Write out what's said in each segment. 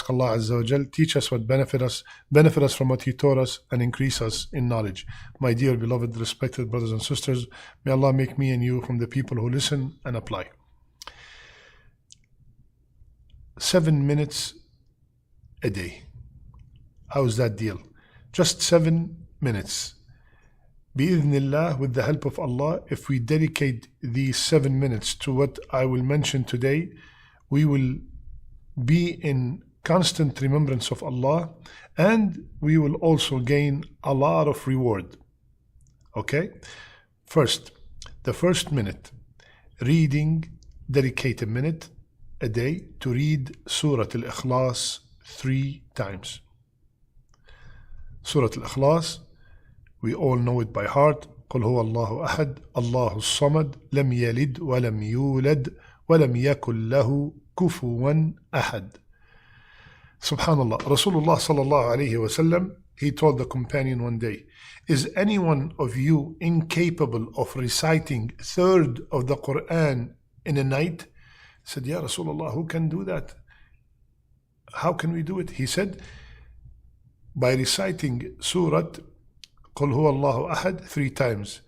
ask Allah Azza wa Jal, teach us what benefit us from what He taught us, and increase us in knowledge. My dear, beloved, respected brothers and sisters, may Allah make me and you from the people who listen and apply. 7 minutes a day. How's that deal? Just 7 minutes. Bi-idhnillah, with the help of Allah, if we dedicate these 7 minutes to what I will mention today, we will be in constant remembrance of Allah, and we will also gain a lot of reward. Okay? First, the first minute, dedicate a minute a day to read Surah Al-Ikhlas 3 times. Surah Al-Ikhlas, we all know it by heart. قل هو الله أحد الله الصمد لم يلد ولم يولد ولم يكن له كفوا أحد. SubhanAllah, Rasulullah sallallahu alayhi wa sallam, he told the companion one day, is any one of you incapable of reciting a third of the Quran in a night? He said, Ya Rasulullah, who can do that? How can we do it? He said, by reciting Surah قل هو الله أحد 3 times.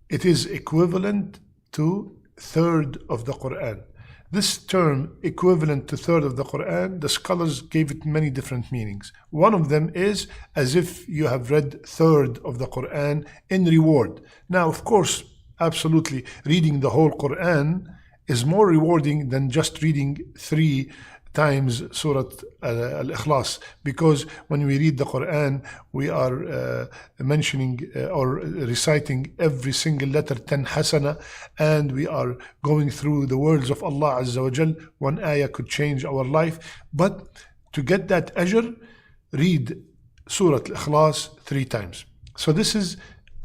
It is equivalent to third of the Quran. This term, equivalent to third of the Quran, the scholars gave it many different meanings. One of them is as if you have read third of the Quran in reward. Now, of course, absolutely, reading the whole Quran is more rewarding than just reading 3 times Surah Al-Ikhlas, because when we read the Quran, we are mentioning or reciting every single letter 10 hasana, and we are going through the words of Allah Azza wa Jal. One ayah could change our life. But to get that ajr, read Surah Al-Ikhlas 3 times. So this is,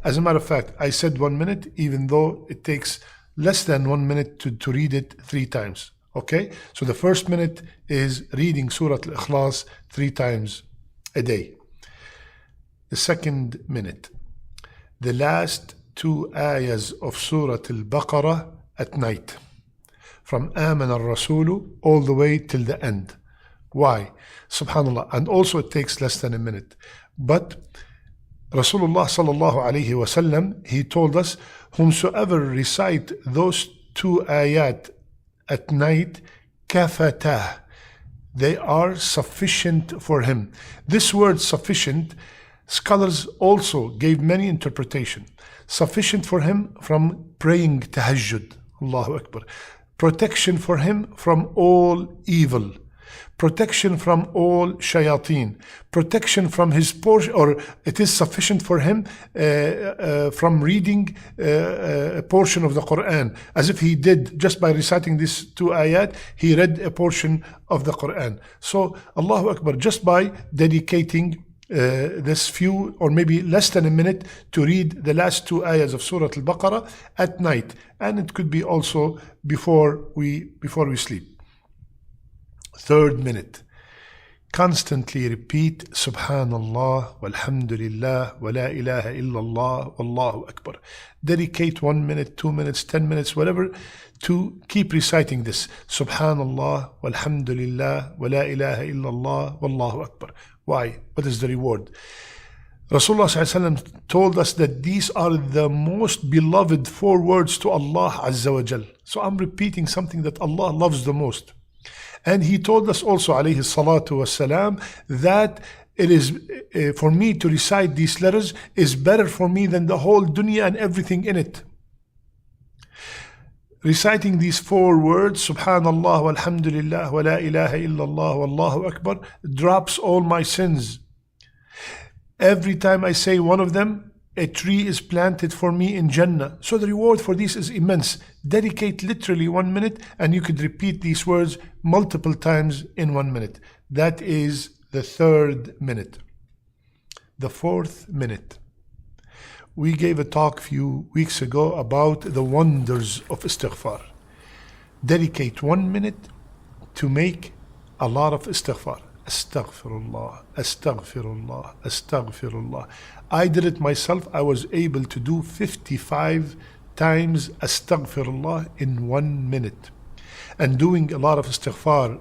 as a matter of fact, I said 1 minute, even though it takes less than 1 minute to read it 3 times. Okay, so the first minute is reading Surah Al-Ikhlas 3 times a day. The second minute, the last 2 ayahs of Surah Al-Baqarah at night, from Aman al-Rasulu all the way till the end. Why? SubhanAllah. And also it takes less than a minute. But Rasulullah sallallahu alayhi wa sallam, he told us, whomsoever recite those 2 ayat at night, kafatah, they are sufficient for him. This word sufficient, scholars also gave many interpretations. Sufficient for him from praying tahajjud, Allahu Akbar. Protection for him from all evil. Protection from all shayateen, protection from his portion, or it is sufficient for him from reading a portion of the Quran, as if he did just by reciting these 2 ayat, he read a portion of the Quran. So Allahu Akbar, just by dedicating this few or maybe less than a minute to read the last 2 ayahs of Surah Al-Baqarah at night, and it could be also before we sleep. Third minute, constantly repeat Subhanallah, Walhamdulillah, wa la ilaha illallah, Allahu Akbar. Dedicate 1 minute, 2 minutes, 10 minutes, whatever, to keep reciting this. Subhanallah, Walhamdulillah, wa la ilaha illallah, Allahu Akbar. Why? What is the reward? Rasulullah ﷺ told us that these are the most beloved 4 words to Allah Azza wa Jal. So I'm repeating something that Allah loves the most. And he told us also, alayhi salatu wasalam, that it is for me to recite these letters is better for me than the whole dunya and everything in it. Reciting these 4 words, Subhanallah, Walhamdulillah, wa la ilaha illallah, Wallahu Akbar, drops all my sins. Every time I say one of them, a tree is planted for me in Jannah. So the reward for this is immense. Dedicate literally 1 minute, and you could repeat these words multiple times in 1 minute. That is the 3rd minute. The 4th minute. We gave a talk a few weeks ago about the wonders of istighfar. Dedicate 1 minute to make a lot of istighfar. Astaghfirullah, astaghfirullah, astaghfirullah. I did it myself. I was able to do 55 times astaghfirullah in 1 minute. And doing a lot of istighfar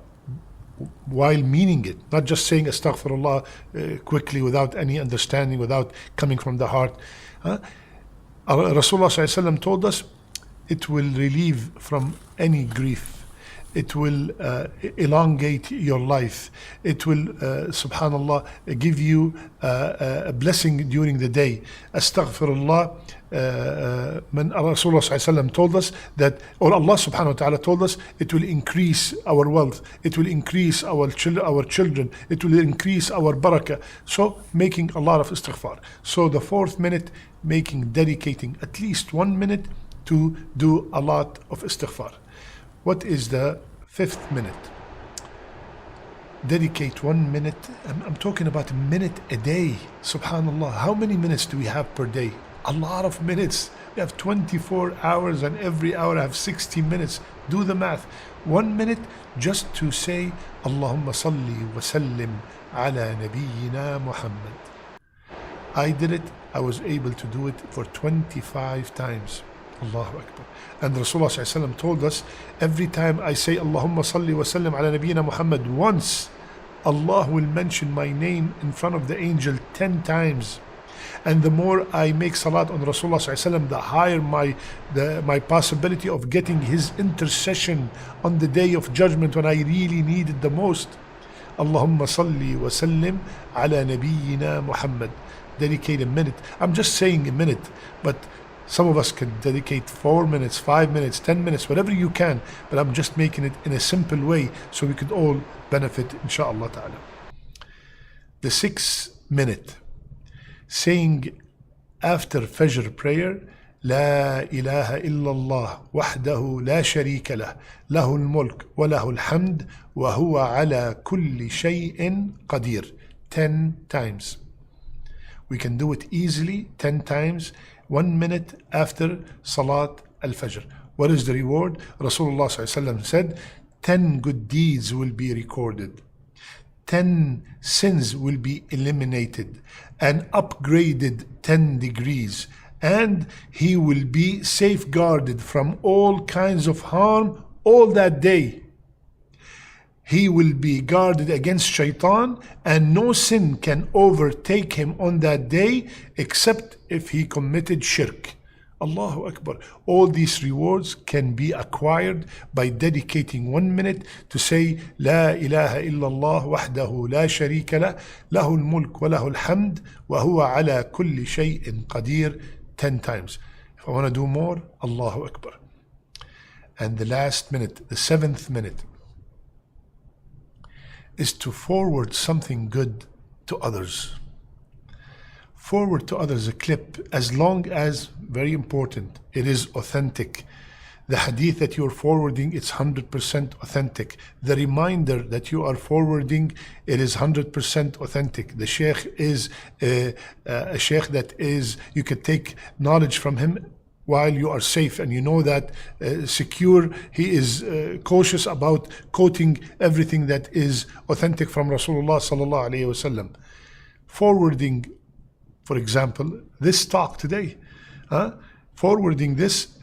while meaning it, not just saying astaghfirullah quickly without any understanding, without coming from the heart. Rasulullah ﷺ told us it will relieve from any grief. It will elongate your life. It will, subhanallah, give you a blessing during the day. Astaghfirullah. Rasulullah ﷺ told us that, or Allah subhanahu wa ta'ala told us, it will increase our wealth. It will increase our children. It will increase our barakah. So making a lot of istighfar. So the fourth minute, dedicating at least 1 minute to do a lot of istighfar. What is the fifth minute? Dedicate 1 minute. I'm talking about a minute a day. Subhanallah. How many minutes do we have per day? A lot of minutes. We have 24 hours and every hour I have 60 minutes. Do the math. 1 minute just to say Allahumma salli wa sallim ala nabiyyina Muhammad. I did it. I was able to do it for 25 times. Allahu Akbar. And Rasulullah ﷺ told us, every time I say Allahumma salli wa sallim ala nabiyyina Muhammad once, Allah will mention my name in front of the angel 10 times. And the more I make salat on Rasulullah ﷺ, the higher my possibility of getting his intercession on the day of judgment when I really need it the most. Allahumma salli wa sallim ala nabiyyina Muhammad. Dedicate a minute. I'm just saying a minute, but some of us can dedicate 4 minutes, 5 minutes, 10 minutes, whatever you can, but I'm just making it in a simple way so we could all benefit, inshaAllah ta'ala. The 6th minute, saying after Fajr prayer, لا إله إلا الله وحده لا شريك له له الملك وله الحمد وهو على كل شيء قدير. 10 times. We can do it easily 10 times. 1 minute after Salat al-Fajr. What is the reward? Rasulullah ﷺ said, 10 good deeds will be recorded. 10 sins will be eliminated and upgraded 10 degrees. And he will be safeguarded from all kinds of harm all that day. He will be guarded against Shaytan, and no sin can overtake him on that day except if he committed shirk. Allahu Akbar. All these rewards can be acquired by dedicating 1 minute to say La ilaha illallah wahdahu la sharika lah, lahul mulk wa lahul hamd wa huwa ala kulli shay'in qadir 10 times. If I want to do more, Allahu Akbar. And the last minute, the 7th minute, is to forward something good to others. Forward to others a clip, as long as, very important, it is authentic. The hadith that you're forwarding, it's 100% authentic. The reminder that you are forwarding, it is 100% authentic. The sheikh is a sheikh that is, you could take knowledge from him while you are safe and you know that secure. He is cautious about quoting everything that is authentic from Rasulullah sallallahu alaihi wasallam. Forwarding, for example, this talk today, forwarding this,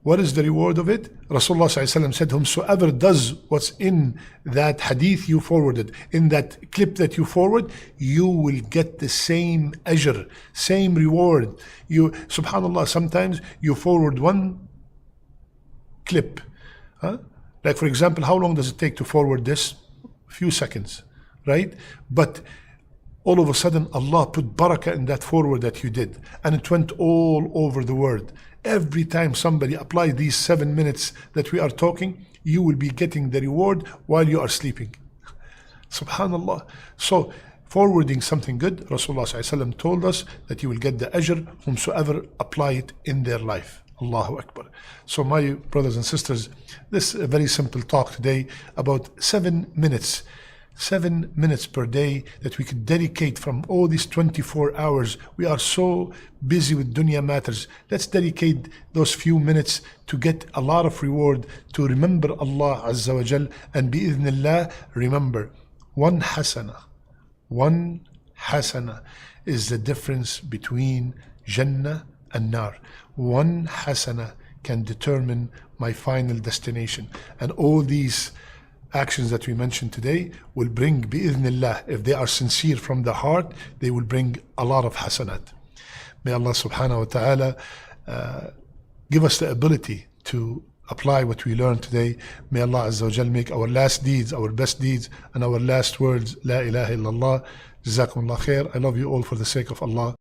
what is the reward of it? Rasulullah sallallahu alaihi wasallam said, whomsoever does what's in that hadith you forwarded, in that clip that you forward, you will get the same ajr, same reward. You, subhanallah, sometimes you forward one clip. Like for example, how long does it take to forward this? A few seconds, right? But all of a sudden, Allah put barakah in that forward that you did, and it went all over the world. Every time somebody applies these 7 minutes that we are talking, you will be getting the reward while you are sleeping. Subhanallah. So, forwarding something good, Rasulullah ﷺ told us that you will get the ajr whomsoever apply it in their life. Allahu Akbar. So my brothers and sisters, this is a very simple talk today about 7 minutes. 7 minutes per day that we could dedicate from all these 24 hours. We are so busy with dunya matters. Let's dedicate those few minutes to get a lot of reward, to remember Allah Azza wa Jal, and bi'idhnillah, remember, one hasana is the difference between Jannah and Nar. One hasana can determine my final destination. And all these actions that we mentioned today will bring, bi'idhnillah, if they are sincere from the heart, they will bring a lot of hasanat. May Allah subhanahu wa ta'ala give us the ability to apply what we learned today. May Allah Azza wa Jal make our last deeds, our best deeds, and our last words, La ilaha illallah. Jazakumullah khair. I love you all for the sake of Allah.